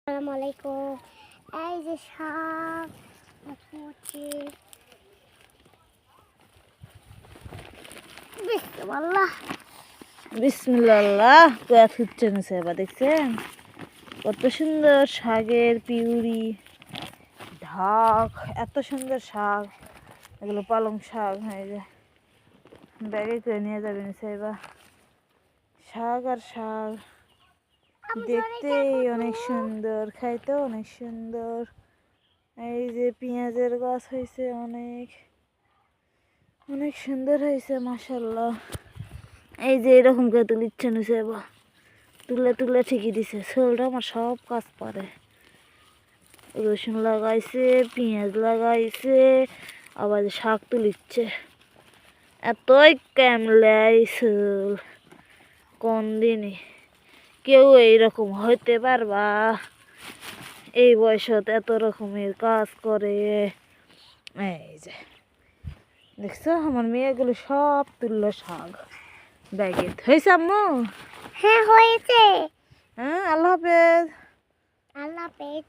আসসালামু আলাইকুম। এই যে শাক হচ্ছে বিসমিল্লাহ বিসমিল্লাহ গাছ হচ্ছে না সেবা দেখছেন কত সুন্দর শাকের পিউরি ঢাক এত সুন্দর শাক এগুলো পালং শাক হয়ে যায় ব্যাগে করে নিয়ে যাবেন সেবা শাক আর শাক দেখতে অনেক সুন্দর খাইতেও অনেক সুন্দর। এই যে পেঁয়াজের গাছ হয়েছে অনেক অনেক সুন্দর হয়েছে মাশাআল্লাহ। এই যে এরকম করে তুলিচ্ছে নিছে বা তুলে তুলে ঠিকই দিছে শোলটা আমার সব কাজ পারে। রসুন লাগাইছে পেঁয়াজ লাগাইছে আবার শাক তুলিচ্ছে এতই ক্যামলাই শোল কোন দিনই কেউ এইরকম হইতে পারবা এই বয়সত এত রকমের কাজ করে। এই যে দেখছো আমার মেয়েগুলো সব তুললো শাক ব্যাগে হয়েছে আম্মু। হ্যাঁ হয়েছে। হ্যাঁ আল্লাহ হাফেজ। আল্লাহ হাফেজ।